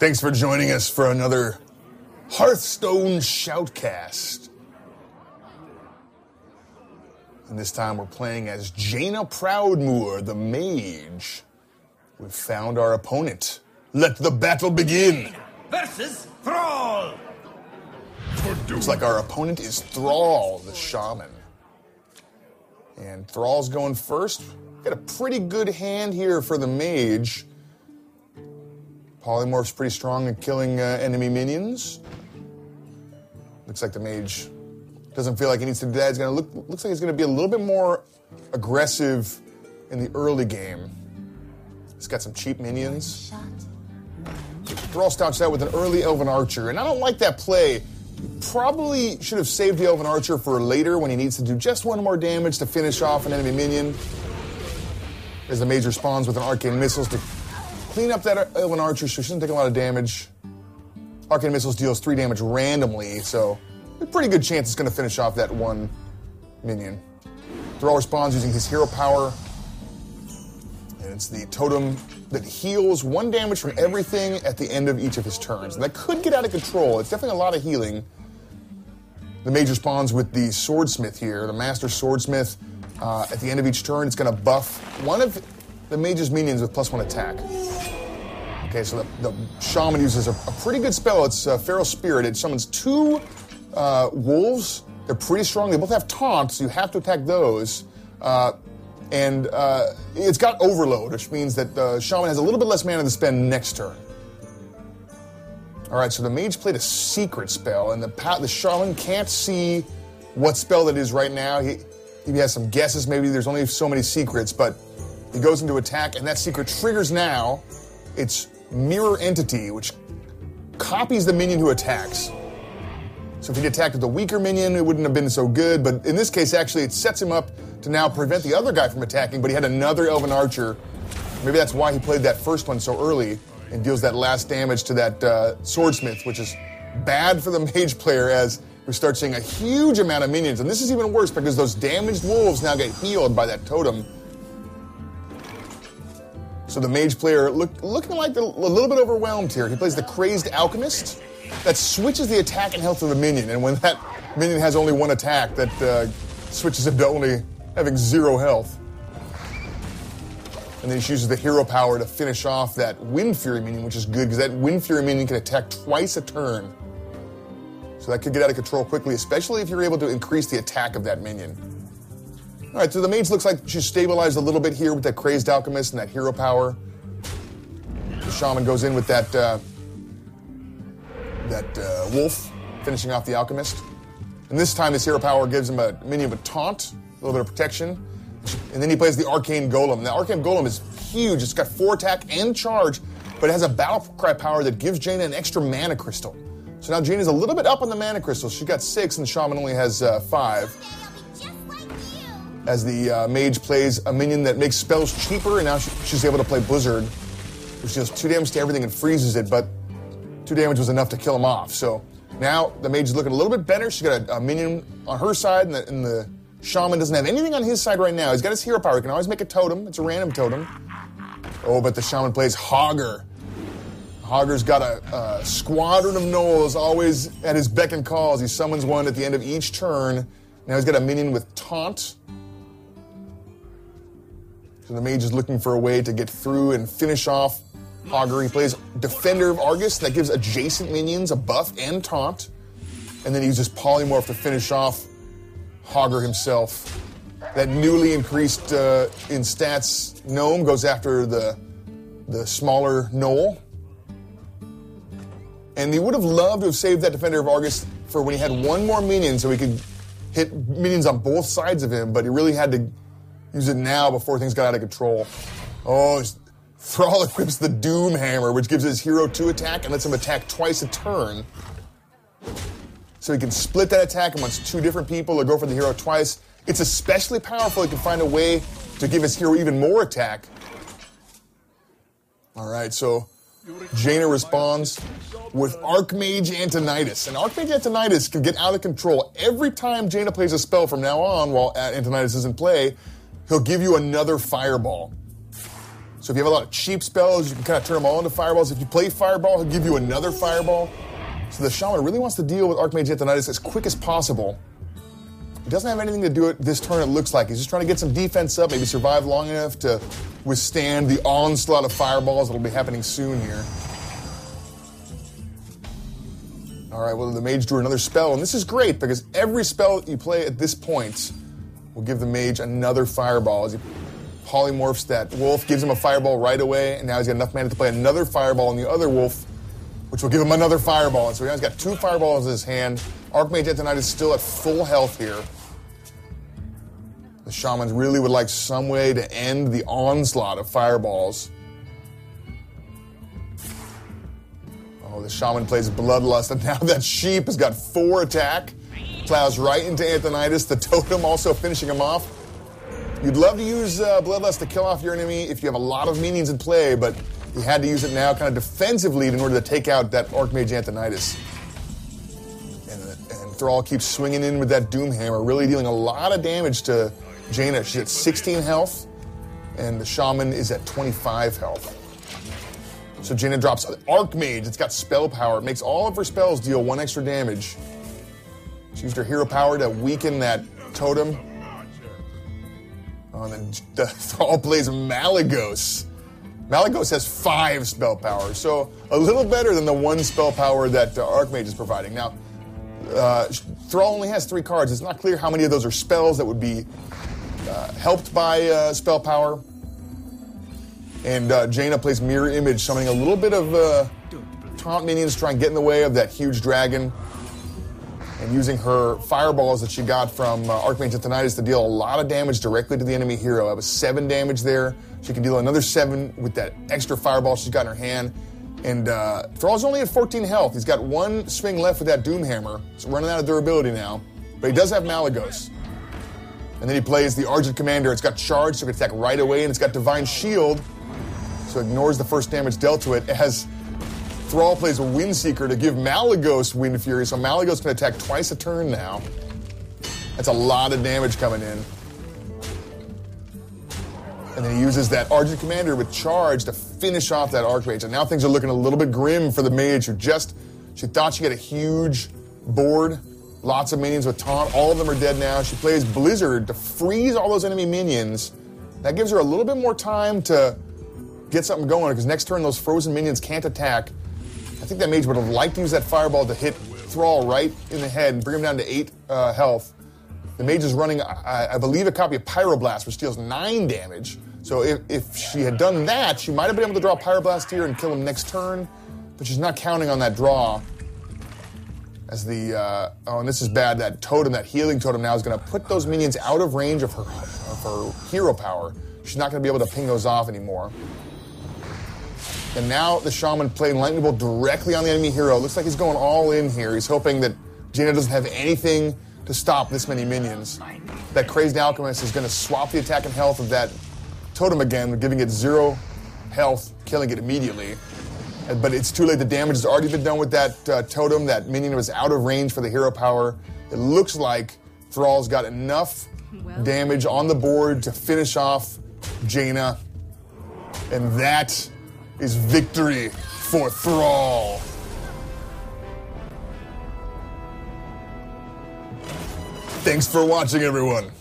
Thanks for joining us for another Hearthstone Shoutcast. And this time we're playing as Jaina Proudmoore, the mage. We've found our opponent. Let the battle begin! Versus Thrall! Looks like our opponent is Thrall, the shaman. And Thrall's going first. Got a pretty good hand here for the mage. Polymorph's pretty strong at killing enemy minions. Looks like the mage doesn't feel like he needs to do that. Looks like he's going to be a little bit more aggressive in the early game. He's got some cheap minions. Thrall starts out with an early Elven Archer, and I don't like that play. Probably should have saved the Elven Archer for later when he needs to do just one more damage to finish off an enemy minion. As the mage responds with an Arcane Missiles to clean up that Elven Archer so she doesn't take a lot of damage. Arcane Missiles deals 3 damage randomly, so a pretty good chance it's going to finish off that one minion. Thrall responds using his hero power, and it's the totem that heals 1 damage from everything at the end of each of his turns. And that could get out of control. It's definitely a lot of healing. The mage responds with the Swordsmith here, the Master Swordsmith. At the end of each turn, it's going to buff one of the mage's minions with +1 attack. Okay, so the shaman uses a pretty good spell. It's Feral Spirit. It summons 2 wolves. They're pretty strong. They both have taunts, so you have to attack those. And it's got Overload, which means that the shaman has a little bit less mana to spend next turn. All right, so the mage played a secret spell, and the shaman can't see what spell that is right now. He has some guesses. Maybe there's only so many secrets, but he goes into attack, and that secret triggers now. It's Mirror Entity, which copies the minion who attacks. So if he'd attacked with a weaker minion, it wouldn't have been so good. But in this case, actually, it sets him up to now prevent the other guy from attacking, but he had another Elven Archer. Maybe that's why he played that first one so early and deals that last damage to that Swordsmith, which is bad for the mage player as we start seeing a huge amount of minions. And this is even worse because those damaged wolves now get healed by that totem. So the mage player looking like a little bit overwhelmed here. He plays the Crazed Alchemist. That switches the attack and health of the minion. And when that minion has only 1 attack, that switches him to only having 0 health. And then he uses the hero power to finish off that Wind Fury minion, which is good because that Wind Fury minion can attack twice a turn. So that could get out of control quickly, especially if you're able to increase the attack of that minion. All right, so the mage looks like she's stabilized a little bit here with that Crazed Alchemist and that hero power. The shaman goes in with that wolf, finishing off the alchemist. And this time this hero power gives him a minion with taunt, a little bit of protection. And then he plays the Arcane Golem. The Arcane Golem is huge. It's got 4 attack and charge, but it has a battle cry power that gives Jaina an extra mana crystal. So now Jaina's a little bit up on the mana crystals. She got 6 and the shaman only has 5. As the mage plays a minion that makes spells cheaper, and now she's able to play Blizzard, which deals 2 damage to everything and freezes it, but 2 damage was enough to kill him off. So now the mage is looking a little bit better. She's got a minion on her side, and the shaman doesn't have anything on his side right now. He's got his hero power. He can always make a totem. It's a random totem. Oh, but the shaman plays Hogger. Hogger's got a squadron of gnolls always at his beck and call as he summons one at the end of each turn. Now he's got a minion with taunt. So the mage is looking for a way to get through and finish off Hogger. He plays Defender of Argus. That gives adjacent minions a buff and taunt. And then he uses Polymorph to finish off Hogger himself. That newly increased in stats gnome goes after the smaller gnoll. And he would have loved to have saved that Defender of Argus for when he had 1 more minion so he could hit minions on both sides of him, but he really had to use it now before things got out of control. Oh, Thrall equips the Doom Hammer, which gives his hero 2 attack and lets him attack twice a turn. So he can split that attack amongst 2 different people or go for the hero twice. It's especially powerful. He can find a way to give his hero even more attack. All right, so Jaina responds with Archmage Antonidas. And Archmage Antonidas can get out of control. Every time Jaina plays a spell from now on while Antonidas is in play, he'll give you another fireball. So if you have a lot of cheap spells, you can kind of turn them all into fireballs. If you play fireball, he'll give you another fireball. So the Shaman really wants to deal with Archmage Antonidas as quick as possible. He doesn't have anything to do it this turn, it looks like. He's just trying to get some defense up, maybe survive long enough to withstand the onslaught of fireballs that'll be happening soon here. All right, well, the mage drew another spell, and this is great because every spell you play at this point will give the mage another fireball. As he polymorphs that wolf, gives him a fireball right away, and now he's got enough mana to play another fireball on the other wolf, which will give him another fireball. And so now he's got 2 fireballs in his hand. Archmage Antonidas is still at full health here. The Shamans really would like some way to end the onslaught of fireballs. Oh, the Shaman plays Bloodlust, and now that sheep has got 4 attack. Plows right into Antonidas, the totem also finishing him off. You'd love to use Bloodlust to kill off your enemy if you have a lot of minions in play, but you had to use it now kind of defensively in order to take out that Archmage Antonidas. And Thrall keeps swinging in with that Doomhammer, really dealing a lot of damage to Jaina. She's at 16 health, and the Shaman is at 25 health. So Jaina drops Archmage. It's got spell power. It makes all of her spells deal 1 extra damage. She used her hero power to weaken that totem. Oh, and then the Thrall plays Malygos. Malygos has 5 spell power, so a little better than the 1 spell power that Archmage is providing. Now, Thrall only has 3 cards. It's not clear how many of those are spells that would be helped by spell power. And Jaina plays Mirror Image, summoning a little bit of taunt minions to try and get in the way of that huge dragon. And using her fireballs that she got from Archmage Antonidas to deal a lot of damage directly to the enemy hero. That was 7 damage there. She can deal another 7 with that extra fireball she's got in her hand. And Thrall's only at 14 health. He's got 1 swing left with that Doomhammer. He's running out of durability now. But he does have Malygos. And then he plays the Argent Commander. It's got charge, so it can attack right away, and it's got Divine Shield, so it ignores the first damage dealt to it. As Thrall plays a Windseeker to give Malygos Wind Fury, so Malygos can attack twice a turn now. That's a lot of damage coming in. And then he uses that Argent Commander with charge to finish off that Archmage. And now things are looking a little bit grim for the mage who she thought she had a huge board. Lots of minions with taunt. All of them are dead now. She plays Blizzard to freeze all those enemy minions. That gives her a little bit more time to get something going, because next turn those frozen minions can't attack. I think that mage would have liked to use that fireball to hit Thrall right in the head and bring him down to 8 health. The mage is running, I believe, a copy of Pyroblast, which deals 9 damage. So if she had done that, she might have been able to draw Pyroblast here and kill him next turn, but she's not counting on that draw. As the, and this is bad, that totem, that healing totem now is going to put those minions out of range of her hero power. She's not going to be able to ping those off anymore. And now the Shaman playing Lightning Bolt directly on the enemy hero. Looks like he's going all in here. He's hoping that Jaina doesn't have anything to stop this many minions. That Crazed Alchemist is going to swap the attack and health of that totem again, giving it 0 health, killing it immediately. But it's too late. The damage has already been done with that totem. That minion was out of range for the hero power. It looks like Thrall's got enough damage on the board to finish off Jaina. And that is victory for Thrall. Thanks for watching, everyone.